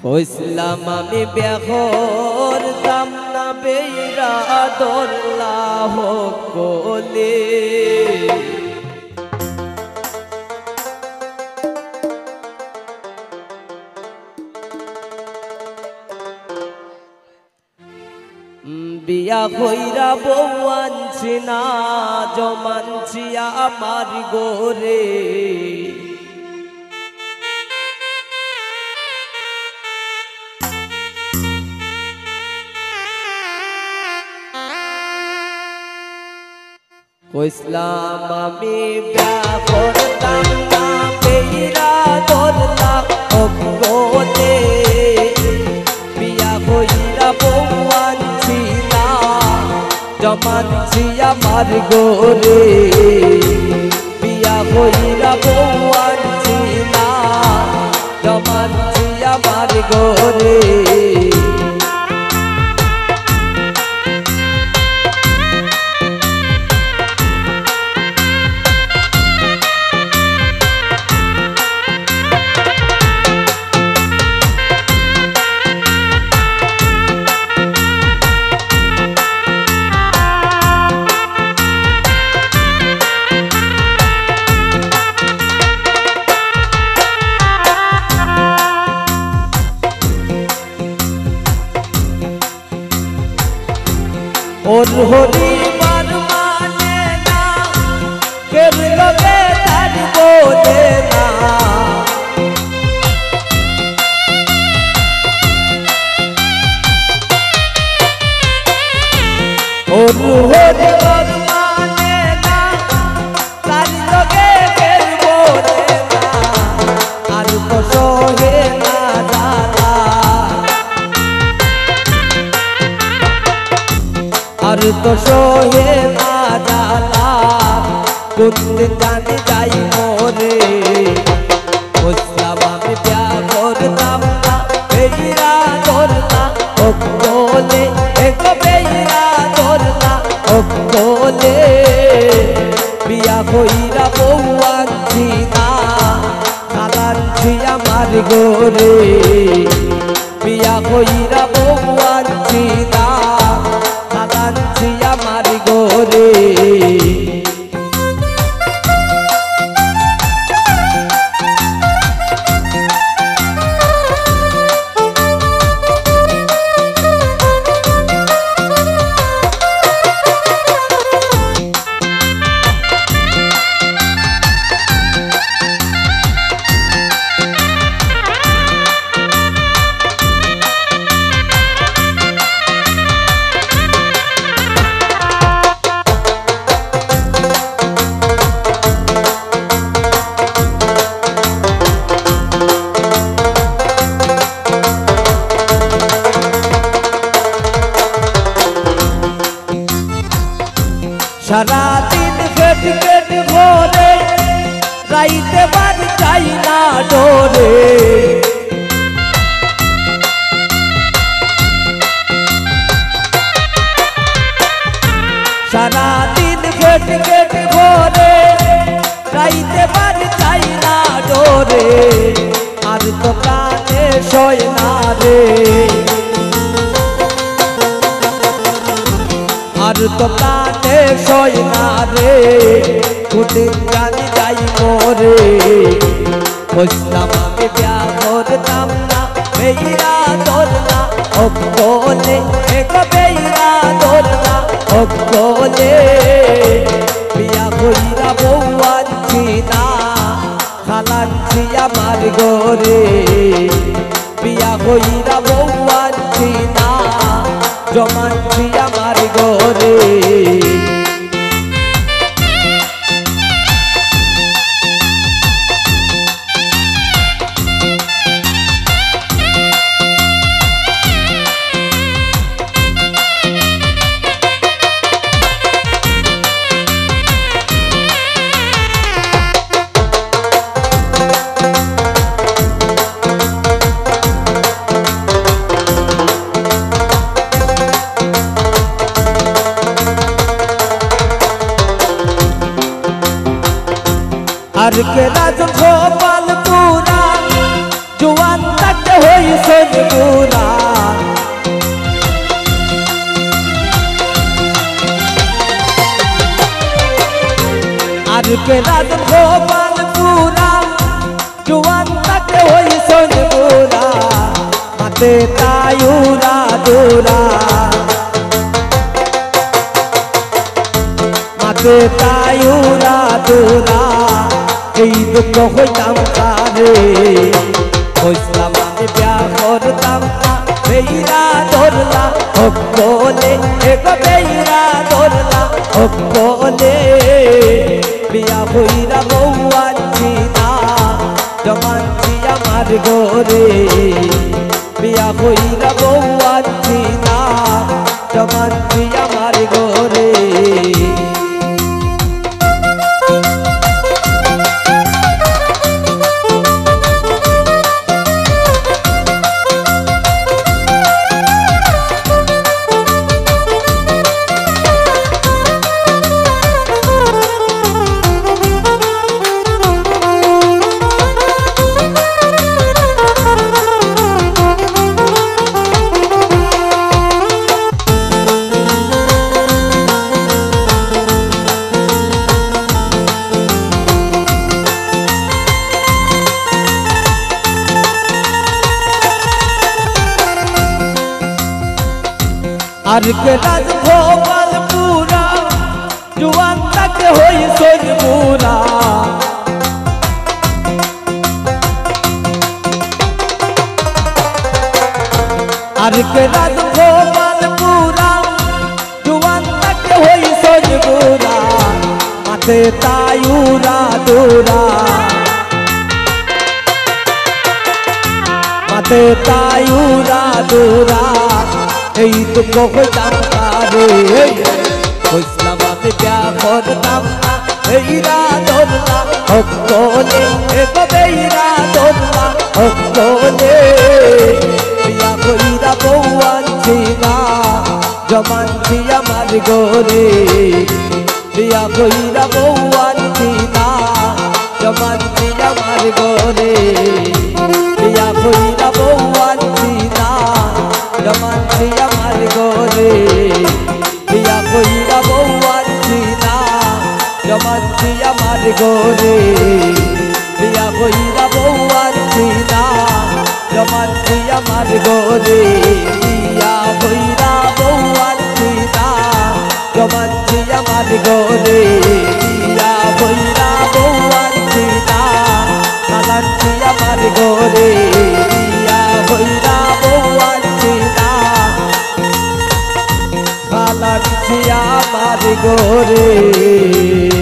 কইসলাম আমি বেঘর দাম না বেইরা দোল্লাহ কোলে বিয়া হইরা বউ আনছি না জমানছি আমার গোরে কইসলাম আমি বিয়া করতাম না বেইরা দোল্লাহ কোলে বিয়া হইরা বউ আনছি না জমানছি আমার গোরে বিয়া হইরা বউ আনছি না জমানছি আমার গোরে और हरिबार माने ना केर लगे तार बोले ना और हरिबार माने ना तार लगे केर बोले ना आर तो सोहे ना जाला আর তো সোহে না জালা কোন জানি যাই মোরে কইসলাম আমি বিয়া করতাম না বেইরা দোল্লা ও কোলে এক বেইরা দোল্লা ও কোলে বিয়া হইরা বউ আনছি না খালানছি আমার গোরে বিয়া হইরা বউ আনছি না খালানছি আমার গোরে সারা দিন খেট খেট ঘরে রাইতে বাদ চাই না ডোরে সারা দিন খেট খেট ঘরে রাইতে বাদ চাই না ডোরে আর তো প্রাণে সয় না রে আর তো প্রাণে সয় না রে কোনদিন জানি যাই মোরে কইসলাম আমি বিয়া করতাম না বেইরা দোল্লা ও কোলে এক বেইরা দোল্লা ও কোলে বিয়া হইরা বউ আনছি না খালানছি আমার গোরে বিয়া হইরা বউ আনছি না জমানছি আমার গোরে আর কে রাজ গোপাল পুরা জোয়ান তাতে হইছে হইছেন বুড়া আর কে রাত গোপাল পুরা জুয়ান তাকে হইছেন বুড়া মাতে তায়ুরা দুরা মাতে তায়ুরা দুরা এই দুঃখ হইতাম কারে হইসলাম আমি বিয়া করতাম না বেইরা ধরলা হকলে এক বেইরা ধরলা হকলে বিয়া হইরা বউ আনছি না জমানছি আমার ঘরে বিয়া হইরা বউ আনছি না জমানছি আমার ঘরে আর কে রাজ গোপাল পুরা জুয়ান তাকে হইছেন বুড়া আর কে রাজ গোপাল পুরা জুয়ান তাকে হইছেন বুড়া মাথে তায়ুরা দুরা মাথে তায়ুরা দুরা এই দুঃখ হইতাম কারে হইসলাম আমি বিয়া করতাম না বেইরা ধরলা হকলে এক বেইরা ধরলা হকলে বিয়া কইরা বউ আনছি না জমানছি আমার ঘরে বিয়া কইরা বউ আনছি না জমানছি আমার ঘরে বিয়া কইরা বউ আনছি না জমানছি আমার ঘরে বিয়া কইরা বউ আনছি না জমানছি আমার ঘরে বিয়া কইরা বউ আনছি না জমানছি আমার ঘরে বিয়া কইরা বউ আনছি না জমানছি আমার ঘরে বিয়া কইরা বউ আনছি না জমানছি আমার ঘরে বিয়া কইরা বউ আনছি না জমানছি আমার ঘরে।